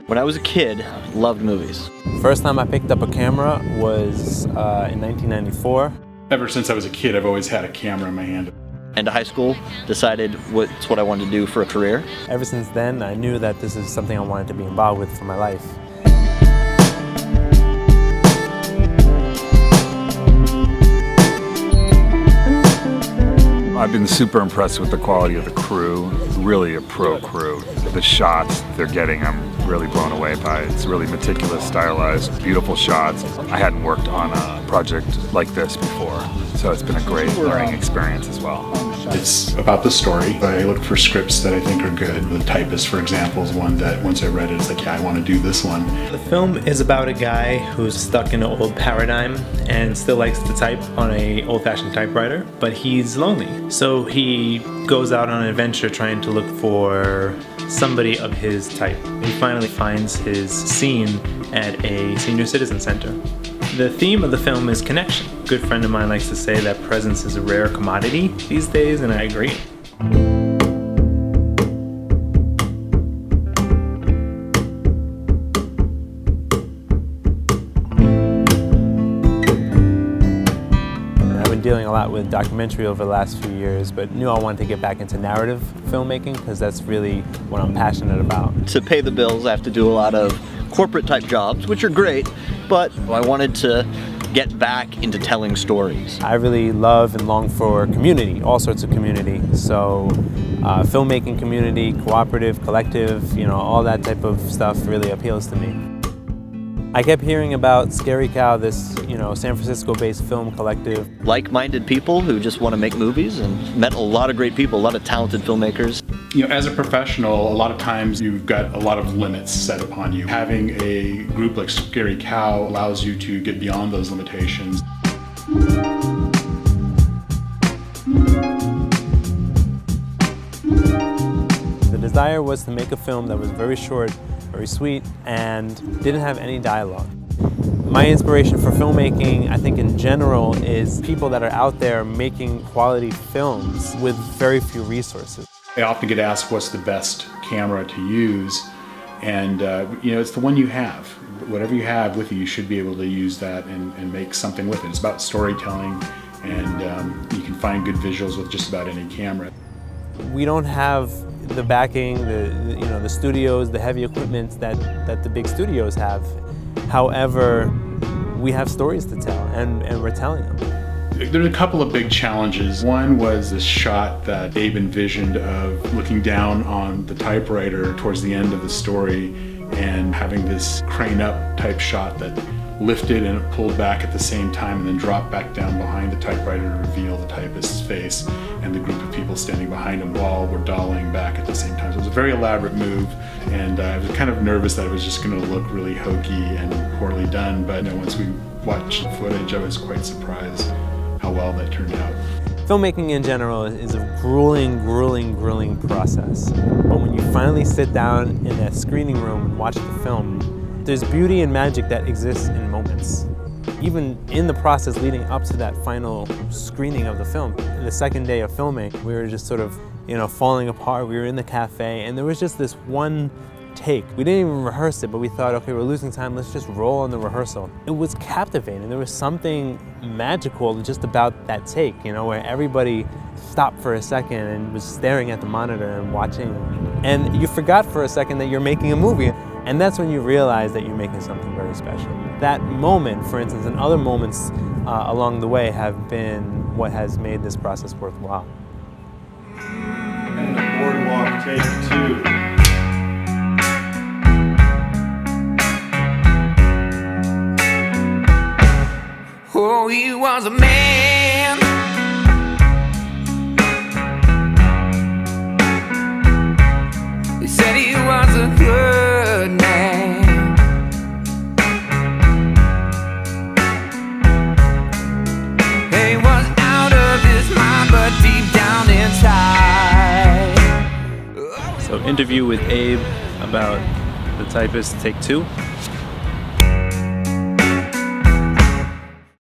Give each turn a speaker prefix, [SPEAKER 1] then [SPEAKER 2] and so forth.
[SPEAKER 1] When I was a kid, loved movies.
[SPEAKER 2] First time I picked up a camera was in 1994.
[SPEAKER 3] Ever since I was a kid, I've always had a camera in my hand.
[SPEAKER 1] And to high school, decided what's what I wanted to do for a career.
[SPEAKER 2] Ever since then, I knew that this is something I wanted to be involved with for my life.
[SPEAKER 4] I've been super impressed with the quality of the crew, really a pro crew. The shots they're getting, I'm really blown away by. It's really meticulous, stylized, beautiful shots. I hadn't worked on a project like this before, so it's been a great learning experience as well.
[SPEAKER 3] It's about the story. I look for scripts that I think are good. The Typist, for example, is one that once I read it, it's like, yeah, I want to do this one.
[SPEAKER 5] The film is about a guy who's stuck in an old paradigm and still likes to type on an old-fashioned typewriter, but he's lonely. So he goes out on an adventure trying to look for somebody of his type. He finally finds his scene at a senior citizen center. The theme of the film is connection. A good friend of mine likes to say that presence is a rare commodity these days, and I agree.
[SPEAKER 2] I've been dealing a lot with documentary over the last few years, but knew I wanted to get back into narrative filmmaking because that's really what I'm passionate about.
[SPEAKER 1] To pay the bills, I have to do a lot of corporate type jobs, which are great, but I wanted to get back into telling stories.
[SPEAKER 2] I really love and long for community, all sorts of community. So filmmaking community, cooperative, collective, you know, all that type of stuff really appeals to me. I kept hearing about Scary Cow, this, you know, San Francisco-based film collective.
[SPEAKER 1] Like-minded people who just want to make movies, and met a lot of great people, a lot of talented filmmakers.
[SPEAKER 3] You know, as a professional, a lot of times you've got a lot of limits set upon you. Having a group like Scary Cow allows you to get beyond those limitations.
[SPEAKER 2] The desire was to make a film that was very short, very sweet, and didn't have any dialogue. My inspiration for filmmaking, I think in general, is people that are out there making quality films with very few resources.
[SPEAKER 3] I often get asked what's the best camera to use, and you know, it's the one you have. Whatever you have with you, you should be able to use that and make something with it. It's about storytelling, and you can find good visuals with just about any camera.
[SPEAKER 2] We don't have the backing, the studios, the heavy equipment that the big studios have. However, we have stories to tell, and we're telling them.
[SPEAKER 3] There's a couple of big challenges. One was this shot that Abe envisioned of looking down on the typewriter towards the end of the story and having this crane up type shot that lifted and it pulled back at the same time and then dropped back down behind the typewriter to reveal the typist's face and the group of people standing behind him while we're dollying back at the same time. So it was a very elaborate move, and I was kind of nervous that it was just going to look really hokey and poorly done, but you know, once we watched the footage, I was quite surprised how well that turned out.
[SPEAKER 2] Filmmaking in general is a grueling process. But when you finally sit down in that screening room and watch the film, there's beauty and magic that exists in moments. Even in the process leading up to that final screening of the film, the second day of filming, we were just sort of, you know, falling apart. We were in the cafe, and there was just this one take. We didn't even rehearse it, but we thought, okay, we're losing time, let's just roll on the rehearsal. It was captivating. There was something magical just about that take, you know, where everybody stopped for a second and was staring at the monitor and watching. And you forgot for a second that you're making a movie. And that's when you realize that you're making something very special. That moment, for instance, and other moments along the way have been what has made this process worthwhile.
[SPEAKER 6] And the boardwalk take 2.
[SPEAKER 7] Oh, he was a man. He said he was a good man. He was out of his mind, but deep down inside.
[SPEAKER 5] So, interview with Abe about The Typist, take 2.